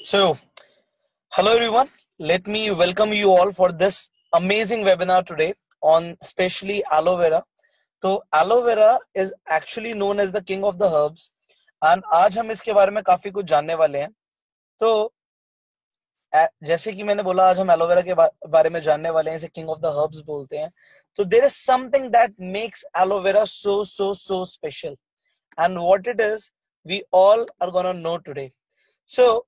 So, hello everyone. Let me welcome you all for this amazing webinar today on specially aloe vera. तो aloe vera is actually known as the king of the herbs and आज हम इसके बारे में काफी कुछ जानने वाले हैं. तो जैसे कि मैंने बोला आज हम एलोवेरा के बारे में जानने वाले हैं, इसे किंग ऑफ द हर्ब्स बोलते हैं. तो there is something that makes aloe vera so special and what it is we all are gonna know today. So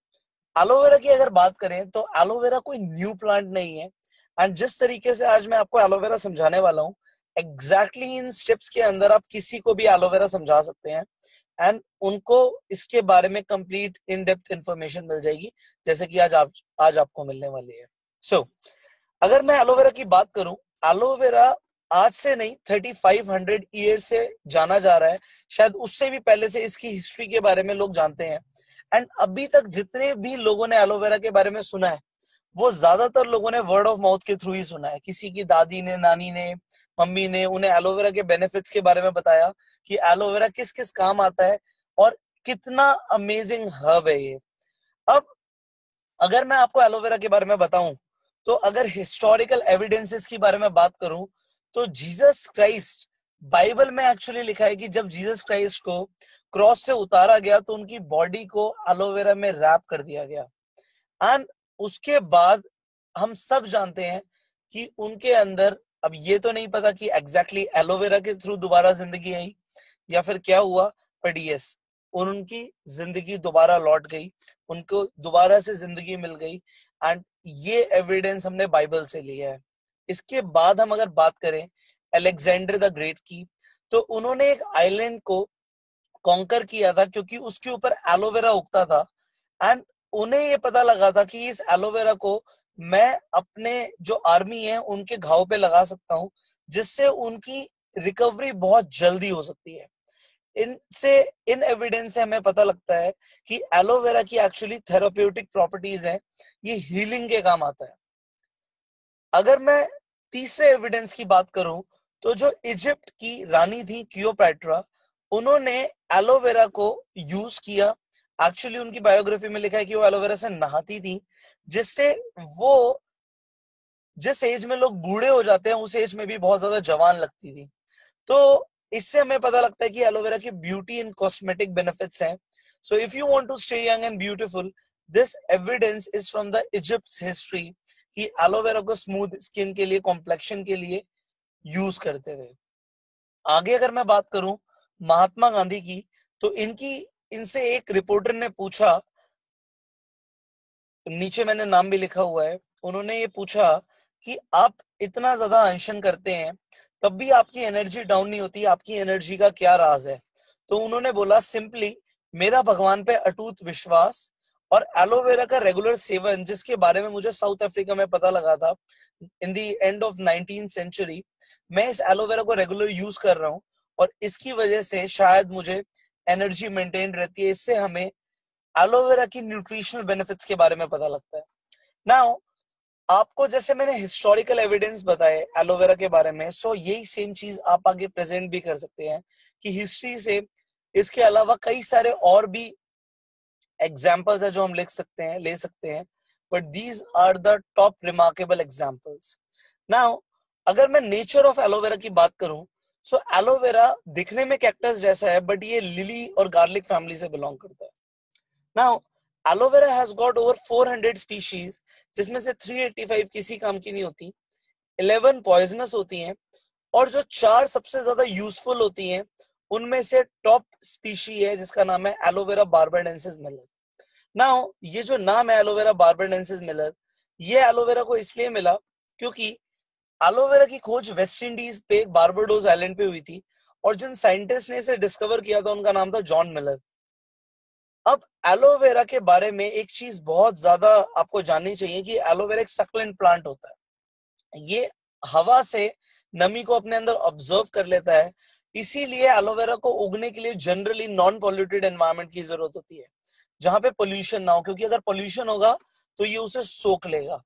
aloe vera की अगर बात करें तो एलोवेरा कोई न्यू प्लांट नहीं है एंड जिस तरीके से आज मैं आपको एलोवेरा समझाने वाला हूँ एग्जैक्टली इन स्टेप्स के अंदर आप किसी को भी एलोवेरा समझा सकते हैं एंड उनको इसके बारे में कंप्लीट इन डेप्थ इंफॉर्मेशन मिल जाएगी जैसे कि आज आपको मिलने वाली है. सो अगर मैं एलोवेरा की बात करूं, एलोवेरा आज से नहीं 3500 ईयर से जाना जा रहा है, शायद उससे भी पहले से इसकी हिस्ट्री के बारे में लोग जानते हैं. एंड अभी तक जितने भी लोगों ने एलोवेरा के बारे में सुना है वो ज्यादातर लोगों ने वर्ड ऑफ माउथ के थ्रू ही सुना है. किसी की दादी ने, नानी ने, मम्मी ने उन्हें एलोवेरा के बेनिफिट्स के बारे में बताया कि एलोवेरा किस किस काम आता है और कितना अमेजिंग हर्ब है ये. अब अगर मैं आपको एलोवेरा के बारे में बताऊं तो अगर हिस्टोरिकल एविडेंसेस की बारे में बात करूं तो जीसस क्राइस्ट, बाइबल में एक्चुअली लिखा है कि जब जीसस क्राइस्ट को क्रॉस से उतारा गया तो उनकी बॉडी को एलोवेरा में रैप कर दिया गया एंड उसके बाद हम सब जानते हैं कि उनके अंदर, अब ये तो नहीं पता कि एग्जैक्टली एलोवेरा के थ्रू दोबारा जिंदगी आई या फिर क्या हुआ, बट यस उनकी जिंदगी दोबारा लौट गई, उनको दोबारा से जिंदगी मिल गई एंड ये एविडेंस हमने बाइबल से लिया है. इसके बाद हम अगर बात करें अलेक्जेंडर द ग्रेट की, तो उन्होंने एक आइलैंड को कॉन्कर किया था क्योंकि उसके ऊपर एलोवेरा उगता था एंड उन्हें ये पता लगा था कि इस एलोवेरा को मैं अपने जो आर्मी है उनके घाव पे लगा सकता हूँ जिससे उनकी रिकवरी बहुत जल्दी हो सकती है. इन एविडेंस से हमें पता लगता है कि एलोवेरा की एक्चुअली थेराप्यूटिक प्रॉपर्टीज हैं, ये हीलिंग के काम आता है. अगर मैं तीसरे एविडेंस की बात करूं तो जो इजिप्ट की रानी थी क्लियोपैट्रा, उन्होंने एलोवेरा को यूज किया. एक्चुअली उनकी बायोग्राफी में लिखा है कि वो एलोवेरा से नहाती थी जिससे वो जिस एज में लोग बूढ़े हो जाते हैं उस एज में भी बहुत ज्यादा जवान लगती थी. तो इससे हमें पता लगता है कि एलोवेरा की ब्यूटी एंड कॉस्मेटिक बेनिफिट्स हैं. So if you want to stay young and beautiful, this evidence is from the Egypt's history कि एलोवेरा को स्मूथ स्किन के लिए, कॉम्प्लेक्शन के लिए यूज करते थे. आगे अगर मैं बात करूं महात्मा गांधी की, तो इनसे एक रिपोर्टर ने पूछा, नीचे मैंने नाम भी लिखा हुआ है, उन्होंने ये पूछा कि आप इतना ज्यादा अनशन करते हैं तब भी आपकी एनर्जी डाउन नहीं होती, आपकी एनर्जी का क्या राज है. तो उन्होंने बोला सिंपली मेरा भगवान पे अटूट विश्वास और एलोवेरा का रेगुलर सेवन, जिसके बारे में मुझे साउथ अफ्रीका में पता लगा था in the end of 19th century. मैं इस एलोवेरा को रेगुलर यूज कर रहा हूँ और इसकी वजह से शायद मुझे एनर्जी मेंटेन रहती है. इससे हमें एलोवेरा की न्यूट्रिशनल बेनिफिट्स के बारे में पता लगता है. नाउ आपको जैसे मैंने हिस्टोरिकल एविडेंस बताए एलोवेरा के बारे में, सो यही सेम चीज आप आगे प्रेजेंट भी कर सकते हैं कि हिस्ट्री से इसके अलावा कई सारे और भी एग्जाम्पल्स है जो हम ले सकते हैं, but these are the top remarkable examples. Now अगर मैं नेचर ऑफ एलोवेरा की बात करूं, सो एलोवेरा दिखने में कैक्टस जैसा है बट ये लिली और गार्लिक फैमिली से बिलोंग करता है. Now aloe vera has got over 400 species जिसमें से 385 किसी काम की नहीं होती, 11 पॉइजनस होती हैं और जो 4 सबसे ज्यादा यूजफुल होती हैं उनमें से टॉप स्पीशी है जिसका नाम है एलोवेरा बार्बाडेंसिस मिलर. नाउ ये जो नाम है एलोवेरा बार्बाडेंसिस मिलर, ये एलोवेरा को इसलिए मिला क्योंकि एलोवेरा की खोज वेस्ट इंडीज पे बारबाडोस आइलैंड पे हुई थी और जिन साइंटिस्ट ने इसे डिस्कवर किया था उनका नाम था जॉन मिलर. अब एलोवेरा के बारे में एक चीज बहुत ज्यादा आपको जाननी चाहिए कि एलोवेरा एक सक्लेंट प्लांट होता है. ये हवा से नमी को अपने अंदर ऑब्जर्व कर लेता है, इसीलिए एलोवेरा को उगने के लिए जनरली नॉन पॉल्यूटेड एनवायरनमेंट की जरूरत होती है जहां पे पोल्यूशन ना हो, क्योंकि अगर पोल्यूशन होगा तो ये उसे सोख लेगा.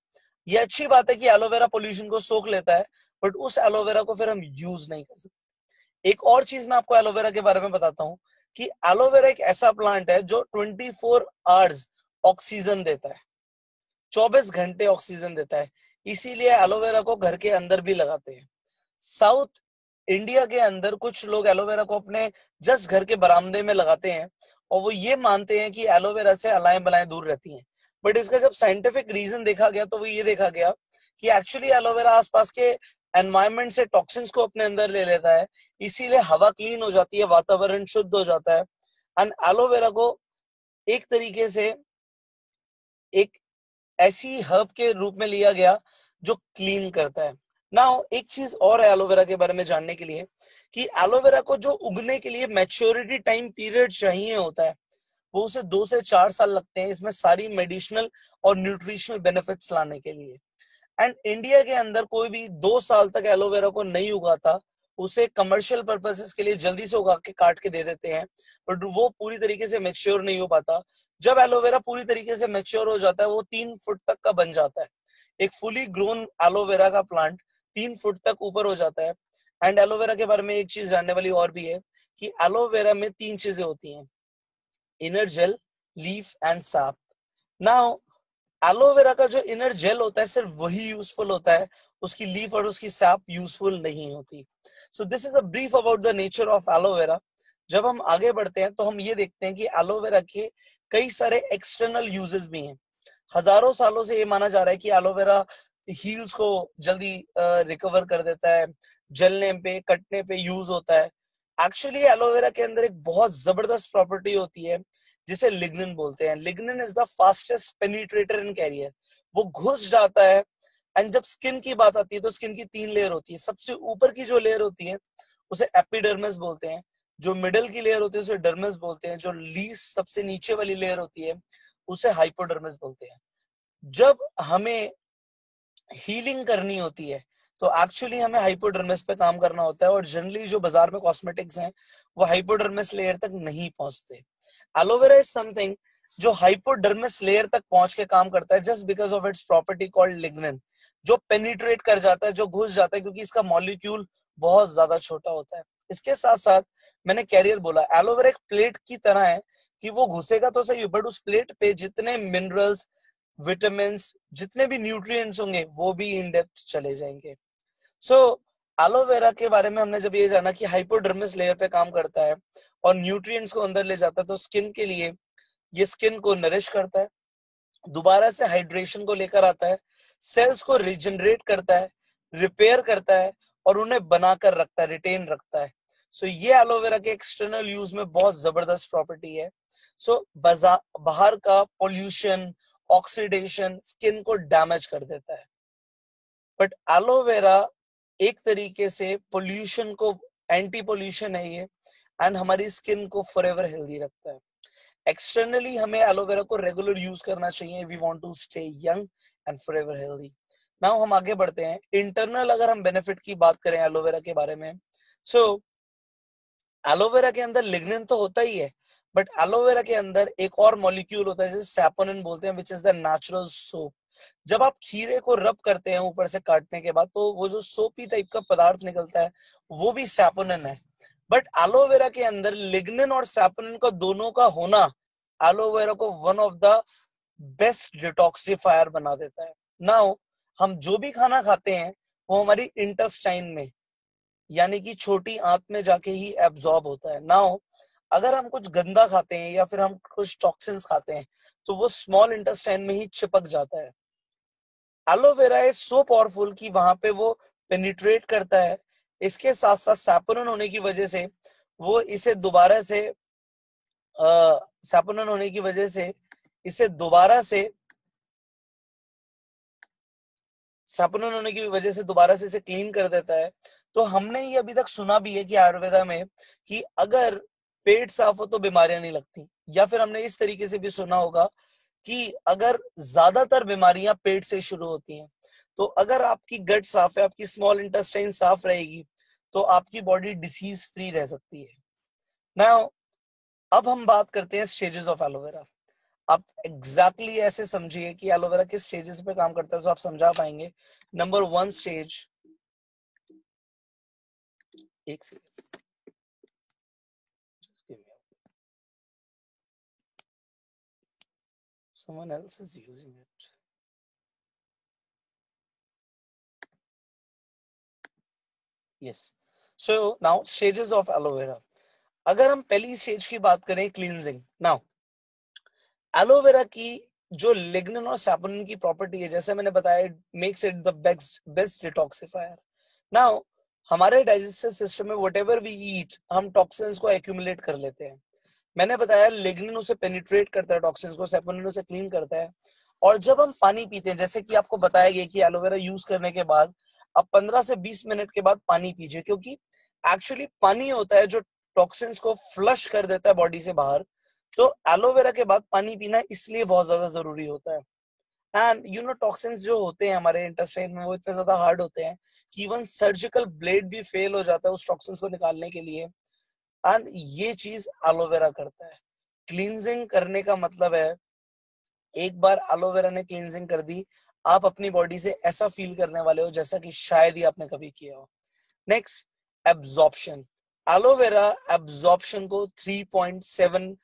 ये अच्छी बात है कि एलोवेरा पोल्यूशन को सोख लेता है बट उस एलोवेरा को फिर हम यूज नहीं कर सकते. एक और चीज मैं आपको एलोवेरा के बारे में बताता हूँ कि एलोवेरा एक ऐसा प्लांट है जो 24 आवर्स ऑक्सीजन देता है, 24 घंटे ऑक्सीजन देता है, इसीलिए एलोवेरा को घर के अंदर भी लगाते हैं। साउथ इंडिया के अंदर कुछ लोग एलोवेरा को अपने जस्ट घर के बरामदे में लगाते हैं और वो ये मानते हैं कि एलोवेरा से अलाएं बलाएं दूर रहती हैं। बट इसका जब साइंटिफिक रीजन देखा गया तो वो ये देखा गया कि एक्चुअली एलोवेरा आसपास के एनवायरमेंट से टॉक्सिन्स को अपने अंदर ले लेता है, इसीलिए हवा क्लीन हो जाती है, वातावरण शुद्ध हो जाता है। एंड एलोवेरा को एक तरीके से एक ऐसी हर्ब के रूप में लिया गया जो क्लीन करता है। नाउ एक चीज और है एलोवेरा के बारे में जानने के लिए कि एलोवेरा को जो उगने के लिए मैच्योरिटी टाइम पीरियड चाहिए होता है वो उसे 2 से 4 साल लगते हैं इसमें सारी मेडिसिनल और न्यूट्रिशनल बेनिफिट्स लाने के लिए। एंड इंडिया के अंदर कोई भी 2 साल तक एलोवेरा को नहीं उगाता, उसे कमर्शियल पर्पसेस के लिए जल्दी से उगा के काट के दे देते हैं, बट वो पूरी तरीके से मेच्योर नहीं हो पाता। जब एलोवेरा पूरी तरीके से मेच्योर हो जाता है वो 3 फुट तक का बन जाता है। एक फुली ग्रोन एलोवेरा का प्लांट 3 फुट तक ऊपर हो जाता है। एंड एलोवेरा के बारे में एक चीज जानने वाली और भी है कि एलोवेरा में 3 चीजें होती हैं, inner gel, leaf and sap. Now aloe vera का जो इनर जेल होता है सिर्फ वही यूजफुल होता है, उसकी लीफ और उसकी सैप यूजफुल नहीं होती। So this is a brief about the nature of aloe vera. जब हम आगे बढ़ते हैं तो हम ये देखते हैं कि एलोवेरा के कई सारे एक्सटर्नल यूजेस भी हैं। हजारों सालों से ये माना जा रहा है कि एलोवेरा हील्स को जल्दी रिकवर कर देता है, जलने पे कटने पे यूज होता है। एक्चुअली एलोवेरा के अंदर एक बहुत जबरदस्त प्रॉपर्टी होती है जिसे लिग्निन बोलते हैं। Lignin is the fastest penetrator in carrier, वो घुस जाता है। एंड जब स्किन की बात आती है तो स्किन की 3 लेयर होती है। सबसे ऊपर की जो लेयर होती है उसे एपिडर्मिस बोलते हैं, जो मिडल की लेयर होती है उसे डर्मिस बोलते हैं, जो लीस्ट सबसे नीचे वाली लेयर होती है उसे हाइपोडर्मिस बोलते हैं। जब हमें हीलिंग करनी होती है तो एक्चुअली हमें हाइपोडर्मिस पे काम करना होता है, और जनरली जो बाजार में कॉस्मेटिक्स हैं वो हाइपोडर्मिस लेयर तक नहीं पहुंचते। एलोवेरा इज समथिंग जो हाइपोडर्मिस लेयर तक पहुंच के काम करता है just because of its property called lignin, जो पेनिट्रेट कर जाता है, जो घुस जाता है, क्योंकि इसका मॉलिक्यूल बहुत ज्यादा छोटा होता है। इसके साथ साथ मैंने कैरियर बोला, एलोवेरा एक प्लेट की तरह है कि वो घुसेगा तो सही बट उस प्लेट पे जितने मिनरल्स, विटामिन, जितने भी न्यूट्रिएंट्स होंगे वो भी इन डेप्थ चले जाएंगे। सो एलोवेरा के बारे में हमने जब ये जाना कि हाइपोडर्मिस लेयर पे काम करता है और न्यूट्रिएंट्स को अंदर ले जाता है, तो स्किन के लिए ये स्किन को नरिश करता है, दोबारा से हाइड्रेशन को लेकर आता है, सेल्स को रिजनरेट करता है, रिपेयर करता है और उन्हें बनाकर रखता है, रिटेन रखता है। सो ये एलोवेरा के एक्सटर्नल यूज में बहुत जबरदस्त प्रॉपर्टी है। सो बाहर का पोल्यूशन, ऑक्सीडेशन स्किन को डैमेज कर देता है, बट एलोवेरा एक तरीके से पोल्यूशन को, एंटी पोल्यूशन है ये, एंड हमारी स्किन को फॉरएवर हेल्दी रखता है। एक्सटर्नली हमें एलोवेरा को रेगुलर यूज करना चाहिए, we want to stay young and forever healthy. Now हम आगे बढ़ते हैं। इंटरनल अगर हम बेनिफिट की बात करें एलोवेरा के बारे में, सो एलोवेरा के अंदर लिग्निन तो होता ही है, बट एलोवेरा के अंदर एक और मॉलिक्यूल होता है जिसे सैपोनिन बोलते हैं, which is the natural soap. जब आप खीरे को रब करते हैं ऊपर से काटने के बाद तो वो जो सोपी टाइप का पदार्थ निकलता है वो भी सैपोनिन है। बट एलोवेरा के अंदर लिग्निन और सैपोनिन का दोनों का होना एलोवेरा को one of the best detoxifier बना देता है। नाउ हम जो भी खाना खाते हैं वो हमारी इंटेस्टाइन में, यानी कि छोटी आंत में जाके ही एब्जॉर्ब होता है। नाउ अगर हम कुछ गंदा खाते हैं या फिर हम कुछ टॉक्सिन्स खाते हैं तो वो स्मॉल इंटेस्टाइन में ही चिपक जाता है। एलोवेरा इज सो पावरफुल कि वहां पे वो पेनिट्रेट करता है। इसके साथ साथ सैपोनिन होने की वजह से वो इसे दोबारा से सैपोनिन होने की वजह से इसे दोबारा से सैपोनिन होने की वजह से दोबारा से इसे क्लीन कर देता है। तो हमने ये अभी तक सुना भी है कि आयुर्वेदा में कि अगर पेट साफ हो तो बीमारियां नहीं लगती, या फिर हमने इस तरीके से भी सुना होगा कि अगर ज्यादातर बीमारियां पेट से शुरू होती हैं, तो अगर आपकी गट साफ है, आपकी स्मॉल इंटेस्टाइन साफ रहेगी तो आपकी बॉडी डिसीज फ्री रह सकती है। नाउ अब हम बात करते हैं स्टेजेस ऑफ एलोवेरा। आप एग्जैक्टली ऐसे समझिए कि एलोवेरा किस स्टेजेस पे काम करता है तो आप समझा पाएंगे। नंबर 1 स्टेज, एक second, someone else is using it. Yes. So now stages of aloe vera. अगर हम पहली स्टेज की बात करें क्लींजिंग, नाउ एलोवेरा की जो लिग्निन और सैपोनिन की प्रॉपर्टी है, जैसे मैंने बताया, makes it the best detoxifier. Now हमारे डाइजेस्टिव सिस्टम में व्हाटएवर वी ईट, हम टॉक्सिन्स को एक्यूमुलेट कर लेते हैं. मैंने बताया लिग्निन उसे पेनिट्रेट करता है, टॉक्सिन्स को, सैपोनिन उसे क्लीन करता है. और जब हम पानी पीते हैं, जैसे कि आपको बताया गया कि एलोवेरा यूज करने के बाद आप 15 से 20 मिनट के बाद पानी पीजिए, क्योंकि एक्चुअली पानी होता है जो टॉक्सिन्स को फ्लश कर देता है बॉडी से बाहर. तो एलोवेरा के बाद पानी पीना इसलिए बहुत ज्यादा जरूरी होता है. एंड यू नो टॉक्सिन्स जो होते हैं हमारे इंटेस्टाइन में, वो इतने ज्यादा हार्ड होते हैं कि इवन सर्जिकल ब्लेड भी फेल हो जाता है उस टॉक्सिन्स को निकालने के लिए. एंड ये चीज एलोवेरा करता है. क्लींजिंग करने का मतलब है, एक बार एलोवेरा ने क्लींजिंग कर दी, आप अपनी बॉडी से ऐसा फील करने वाले हो जैसा कि शायद ही आपने कभी किया हो. Next, absorption. एलोवेरा एब्जॉर्प्शन को 3.7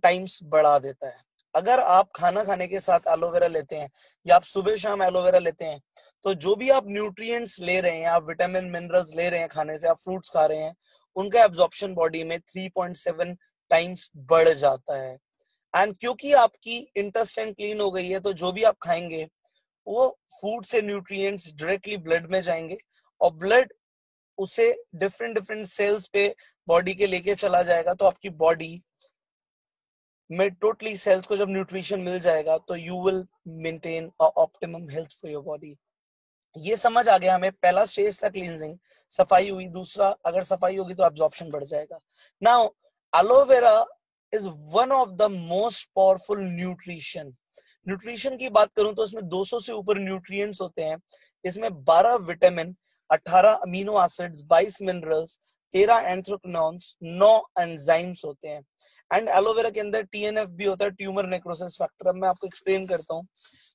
टाइम्स बढ़ा देता है. अगर आप खाना खाने के साथ एलोवेरा लेते हैं या आप सुबह शाम एलोवेरा लेते हैं, तो जो भी आप न्यूट्रिएंट्स ले रहे हैं, आप विटामिन मिनरल्स ले रहे हैं खाने से, आप फ्रूट्स खा रहे हैं, उनका एब्जॉर्प्शन बॉडी में 3.7 टाइम्स बढ़ जाता है. एंड क्योंकि आपकी इंटेस्टाइन क्लीन हो गई है, तो जो भी आप खाएंगे वो फूड से न्यूट्रिएंट्स डायरेक्टली ब्लड में जाएंगे, और ब्लड उसे डिफरेंट डिफरेंट सेल्स पे बॉडी के लेके चला जाएगा. तो आपकी बॉडी में टोटली सेल्स को जब न्यूट्रिशन मिल जाएगा, तो you will maintain a optimum health for your body. ये समझ आ गया हमें. पहला स्टेज था क्लींजिंग, सफाई हुई. दूसरा, अगर सफाई होगी तो एब्जॉर्प्शन बढ़ जाएगा. Now aloe vera is one of the most powerful nutrition. Nutrition की बात करूं तो इसमें 200 से ऊपर न्यूट्रिएंट्स होते हैं. इसमें 12 vitamin, 18 amino acids, 22 minerals, 13 एंथ्रोक्विनोन्स, 9 enzymes होते हैं. एंड एलोवेरा के अंदर टीएनएफ भी होता है, ट्यूमर नेक्रोसिस फैक्टर. अब मैं आपको एक्सप्लेन करता हूँ.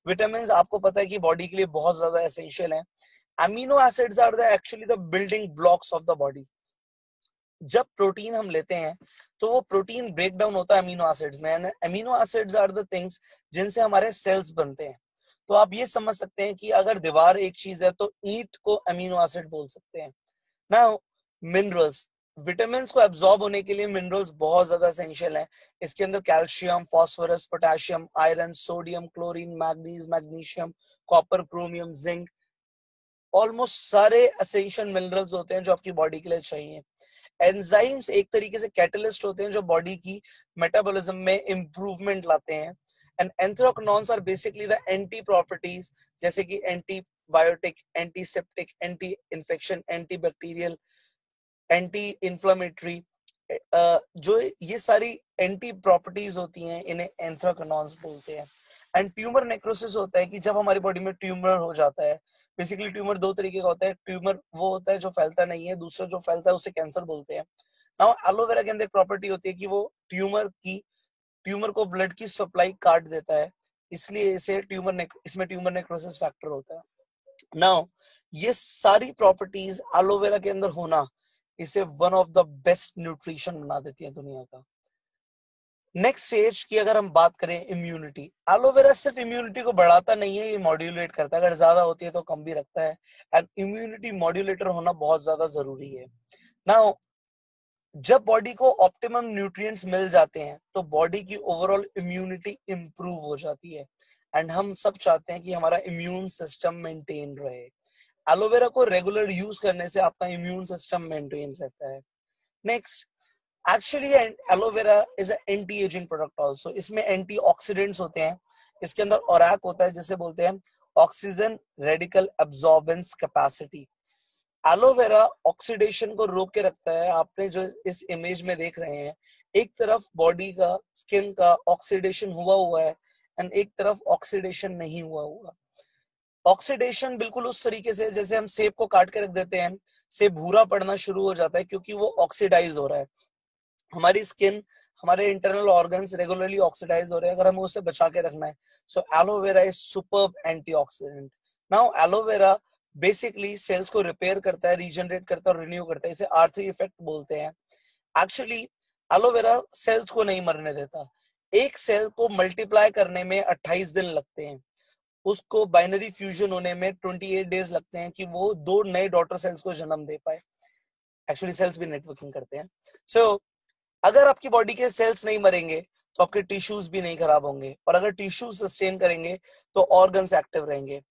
विटामिन आपको पता है कि बॉडी के लिए बहुत ज्यादा एसेंशियल है. Amino acids are the actually the building blocks of the body. जब प्रोटीन हम लेते हैं तो वो प्रोटीन ब्रेक डाउन होता है अमीनो एसिड्स में. Amino acids are the things जिनसे हमारे सेल्स बनते हैं. तो आप ये समझ सकते हैं कि अगर दीवार एक चीज है तो ईंट को अमीनो एसिड बोल सकते हैं. नाउ मिनरल्स, विटामिन को एब्जॉर्ब होने के लिए मिनरल्स बहुत ज्यादा एसेंशियल हैं. इसके अंदर calcium, phosphorus, potassium, iron, sodium, chlorine, manganese, magnesium, copper, chromium, zinc, almost सारे एसेंशियल मिनरल्स होते हैं जो आपकी बॉडी के लिए चाहिए. एंजाइम्स एक तरीके से कैटलिस्ट होते हैं जो बॉडी की मेटाबॉलिज्म में इंप्रूवमेंट लाते हैं. And anthraquinones are basically the anti properties, जैसे कि antibiotic, antiseptic, anti infection, anti bacterial, anti inflammatory, जो ये सारी एंटी प्रॉपर्टीज होती हैं, इन्हें एंथ्रोक्विनोन्स बोलते हैं. एंड ट्यूमर नेक्रोसिस होता है कि जब हमारी बॉडी में ट्यूमर हो जाता है. बेसिकली ट्यूमर दो तरीके का होता है. ट्यूमर वो होता है जो फैलता नहीं है, दूसरा जो फैलता है उसे कैंसर बोलते हैं. नाउ एलोवेरा के अंदर एक प्रॉपर्टी होती है कि वो ट्यूमर को ब्लड की सप्लाई काट देता है, इसलिए इसमें ट्यूमर नेक्रोसिस फैक्टर होता है. नाउ ये सारी प्रॉपर्टीज एलोवेरा के अंदर होना इसे one of the best nutrition बना देती है दुनिया का. नेक्स्ट स्टेज की अगर हम बात करें, इम्यूनिटी. एलोवेरा सिर्फ इम्यूनिटी को बढ़ाता नहीं है, ये मॉड्यूलेट करता है. अगर ज्यादा होती है तो कम भी रखता है. एंड इम्यूनिटी मॉड्यूलेटर होना बहुत ज्यादा जरूरी है. नाउ जब बॉडी को ऑप्टिमम न्यूट्रिएंट्स मिल जाते हैं तो बॉडी की ओवरऑल इम्यूनिटी इंप्रूव हो जाती है. एंड हम सब चाहते हैं कि हमारा इम्यून सिस्टम मेंटेन रहे. एलोवेरा को रेगुलर यूज करने से आपका इम्यून सिस्टम मेंटेन रहता है. Next, actually aloe vera is anti ageing product also. इसमें एंटीऑक्सीडेंट्स होते हैं. इसके अंदर ओरैक होता है जिसे बोलते हैं oxygen radical absorbance capacity. Aloe vera oxidation को रोक के रखता है. आपने जो इस इमेज में देख रहे हैं, एक तरफ बॉडी का, स्किन का ऑक्सीडेशन हुआ है एंड एक तरफ ऑक्सीडेशन नहीं हुआ. ऑक्सीडेशन बिल्कुल उस तरीके से जैसे हम सेब को काट के रख देते हैं, सेब भूरा पड़ना शुरू हो जाता है क्योंकि वो ऑक्सीडाइज हो रहा है. हमारी स्किन, हमारे इंटरनल ऑर्गन्स रेगुलरली ऑक्सीडाइज हो रहे हैं, अगर हमें उसे बचा के रखना है. So aloe vera is superb antioxidant. Now aloe vera basically cells को रिपेयर करता है, रीजनरेट करता है और रिन्यू करता है. इसे R3 इफेक्ट बोलते हैं. एक्चुअली एलोवेरा सेल्स को नहीं मरने देता. एक सेल को मल्टीप्लाई करने में 28 दिन लगते हैं, उसको बाइनरी फ्यूजन होने में 28 डेज लगते हैं कि वो 2 नए डॉटर सेल्स को जन्म दे पाए। एक्चुअली सेल्स भी नेटवर्किंग करते हैं। सो अगर आपकी बॉडी के सेल्स नहीं मरेंगे तो आपके टिश्यूज भी नहीं खराब होंगे, और अगर टिश्यू सस्टेन करेंगे तो ऑर्गन्स एक्टिव रहेंगे।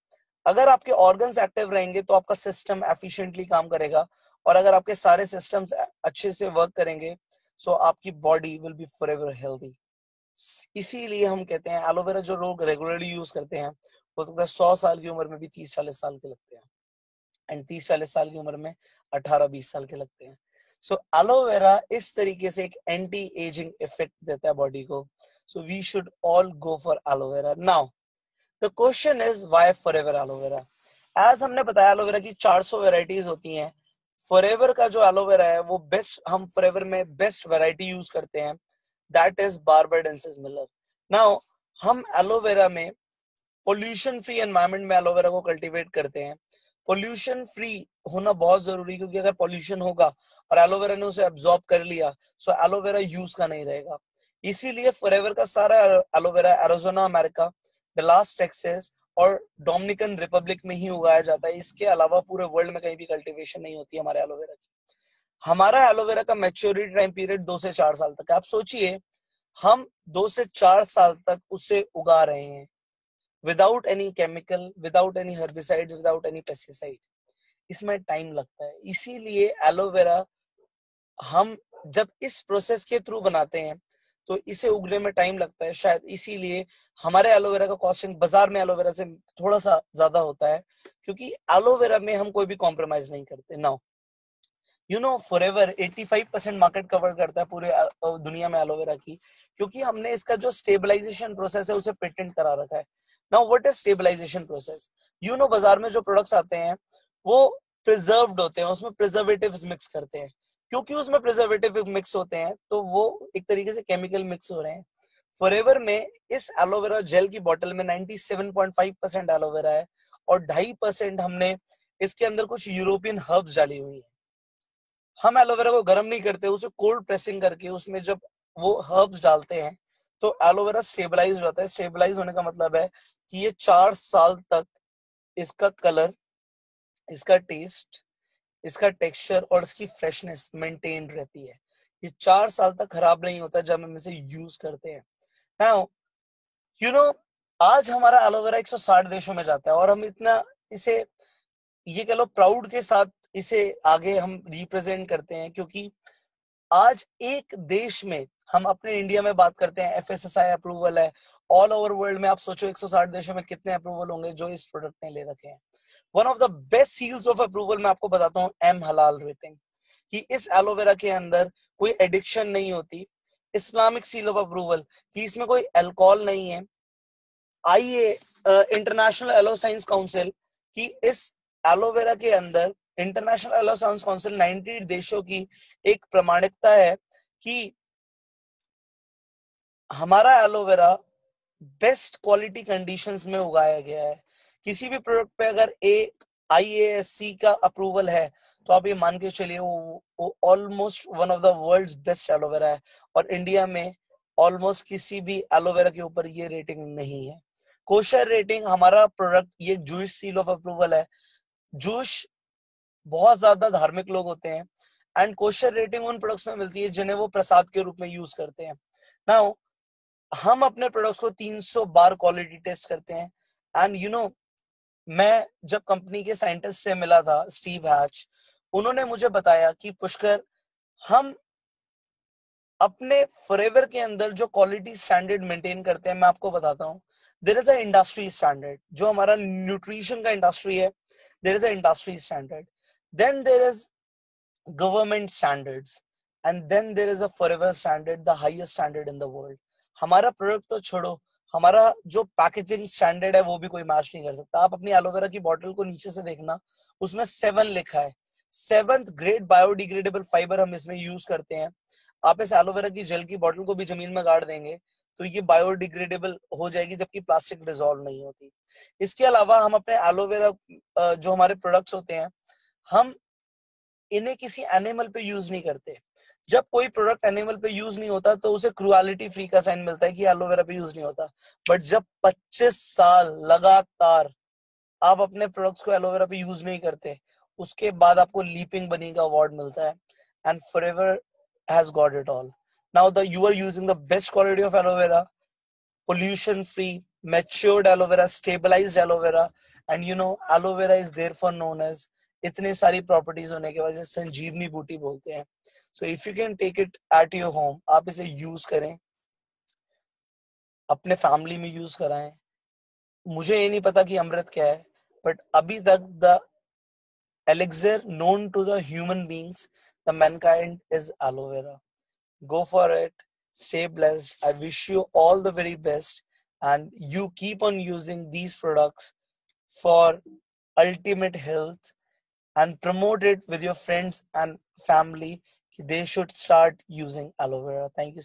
अगर आपके ऑर्गन्स एक्टिव रहेंगे तो आपका सिस्टम एफिशिएंटली काम करेगा, और अगर आपके सारे सिस्टम्स अच्छे से वर्क करेंगे सो आपकी body will be forever healthy. इसीलिए हम कहते हैं एलोवेरा जो लोग रेगुलरली यूज करते हैं हो सकता है 100 साल की उम्र में भी 30-40 साल के लगते हैं, एंड 30-40 साल की उम्र में 18-20 साल के लगते हैं। सो एलोवेरा इस तरीके से एक एंटी एजिंग इफेक्ट देता है बॉडी को। So we should all go for aloe vera. Now the question is why forever aloe vera. As हमने बताया एलोवेरा की 400 वेराइटीज होती हैं। फॉरएवर का जो एलोवेरा है वो बेस्ट, हम फॉरएवर में बेस्ट वेराइटी यूज करते हैं, that is barbadensis Miller. Now हम एलोवेरा में पोल्यूशन फ्री एनवायरनमेंट में एलोवेरा को कल्टीवेट करते हैं। पोल्यूशन फ्री होना बहुत जरूरी, क्योंकि अगर पोल्यूशन होगा और एलोवेरा ने उसे एब्जॉर्ब कर लिया सो एलोवेरा यूज का नहीं रहेगा। इसीलिए फॉरएवर का सारा aloe vera Arizona America, Dallas Texas और डोमिनिकन रिपब्लिक में ही उगाया जाता है। इसके अलावा पूरे वर्ल्ड में कहीं भी कल्टीवेशन नहीं होती है हमारे एलोवेरा की। हमारा एलोवेरा का मैच्योरिटी टाइम पीरियड 2 से 4 साल तक है। आप सोचिए हम 2 से 4 साल तक उसे उगा रहे हैं without any chemical, without any herbicides, without any pesticide. इसमें टाइम लगता है। इसीलिए एलोवेरा हम जब इस प्रोसेस के थ्रू बनाते हैं तो इसे उगने में टाइम लगता है। शायद इसीलिए हमारे एलोवेरा का कॉस्टिंग बाजार में एलोवेरा से थोड़ा सा ज्यादा होता है, क्योंकि एलोवेरा में हम कोई भी कॉम्प्रोमाइज नहीं करते। Now you know forever 85% market cover करता है पूरे दुनिया में एलोवेरा की, क्योंकि हमने इसका जो स्टेबलाइजेशन प्रोसेस है उसे पेटेंट करा रखा है। Now what is stabilisation process? You know बाजार में जो प्रोडक्ट्स आते हैं वो प्रिजर्व्ड होते हैं, उसमें प्रिजर्वेटिव्स मिक्स करते हैं। क्योंकि उसमें प्रिजर्वेटिव मिक्स होते हैं तो वो एक तरीके से केमिकल मिक्स हो रहे हैं। फॉरएवर में इस एलोवेरा जेल की बोतल में 97.5% एलोवेरा है, और 2.5% हमने इसके अंदर कुछ यूरोपियन हर्ब्स डाली हुई है। हम एलोवेरा को गर्म नहीं करते, उसे कोल्ड प्रेसिंग करके उसमें जब वो हर्ब्स डालते हैं तो एलोवेरा स्टेबलाइज हो जाता है। स्टेबलाइज होने का मतलब है कि ये 4 साल तक इसका कलर, इसका टेस्ट, इसका टेक्सचर और इसकी फ्रेशनेस मेंटेन रहती है। ये 4 साल तक खराब नहीं होता जब हम इसे यूज करते हैं। नाउ यू नो आज हमारा एलोवेरा 160 देशों में जाता है, और हम इतना इसे, ये कह लो प्राउड के साथ इसे आगे हम रिप्रेजेंट करते हैं, क्योंकि आज एक देश में, हम अपने इंडिया में बात करते हैं एफएसएसआई अप्रूवल है। ऑल ओवर वर्ल्ड में आप सोचो 160 देशों में कितने अप्रूवल होंगे जो इस प्रोडक्ट ने ले रखे हैं। One of the best seals of approval मैं आपको बताता हूँ, एम हलाल रेटिंग, कि इस एलोवेरा के अंदर कोई एडिक्शन नहीं होती। इस्लामिक सील ऑफ अप्रूवल कि इसमें कोई अल्कोहल नहीं है। आइए इंटरनेशनल एलो साइंस काउंसिल की इस एलोवेरा के अंदर, इंटरनेशनल एलो साइंस काउंसिल 90 देशों की एक प्रमाणिकता है कि हमारा एलोवेरा बेस्ट क्वालिटी कंडीशंस में उगाया गया है। किसी भी प्रोडक्ट पे अगर IASC का अप्रूवल है तो आप ये मान के चलिए वो almost one of the world's best aloe vera है, और इंडिया में ऑलमोस्ट किसी भी एलोवेरा के ऊपर ये रेटिंग नहीं है। कोशर रेटिंग हमारा प्रोडक्ट, ये जूश सील ऑफ अप्रूवल है। जूश बहुत ज्यादा धार्मिक लोग होते हैं, एंड कोशर रेटिंग उन प्रोडक्ट्स में मिलती है जिन्हें वो प्रसाद के रूप में यूज करते हैं। नाउ हम अपने प्रोडक्ट्स को 300 बार क्वालिटी टेस्ट करते हैं। एंड यू नो मैं जब कंपनी के साइंटिस्ट से मिला था, स्टीव हैच, उन्होंने मुझे बताया कि पुष्कर, हम अपने फॉरएवर के अंदर जो क्वालिटी स्टैंडर्ड मेंटेन करते हैं, मैं आपको बताता हूँ। There is a industry standard, जो हमारा न्यूट्रिशन का इंडस्ट्री है, there is a industry standard, then there is government standards, and then there is a forever standard, the highest standard in the world. हमारा प्रोडक्ट तो छोड़ो, हमारा जो packaging standard है वो भी कोई मैच नहीं कर सकता। आप अपनी एलोवेरा की बोतल को नीचे से देखना, उसमें 7 लिखा है, 7th ग्रेड बायोडिग्रेडेबल फाइबर हम इसमें यूज करते हैं। आप इस एलोवेरा की जेल की बोतल को भी जमीन में गाड़ देंगे तो ये बायोडिग्रेडेबल हो जाएगी, जबकि प्लास्टिक डिसॉल्व नहीं होती। इसके अलावा हम अपने एलोवेरा जो हमारे प्रोडक्ट्स होते हैं, हम इन्हें किसी एनिमल पे यूज नहीं करते। जब कोई प्रोडक्ट एनिमल पे यूज नहीं होता तो उसे क्रुएलिटी फ्री का साइन मिलता है कि एलोवेरा पे यूज नहीं होता। बट जब 25 साल लगातार आप अपने प्रोडक्ट्स को एलोवेरा पे यूज नहीं करते, उसके बाद आपको लीपिंग बनी का अवार्ड मिलता है, and forever has got it all. Now the you are using the best quality of aloe vera, pollution free, matured aloe vera, stabilized aloe vera, and you know aloe vera is therefore known as, इतने सारी properties होने के वजह से संजीवनी बूटी बोलते हैं। So if you can take it at your home, आप इसे यूज करें, अपने फैमिली में यूज कराएं। मुझे ये नहीं पता कि अमृत क्या है, बट अभी तक the elixir known to the human beings, the mankind, is aloe vera. Go for it. Stay blessed. I wish you all the very best. And you keep on using these products for ultimate health, and promote it with your friends and family. They should start using aloe vera. Thank you.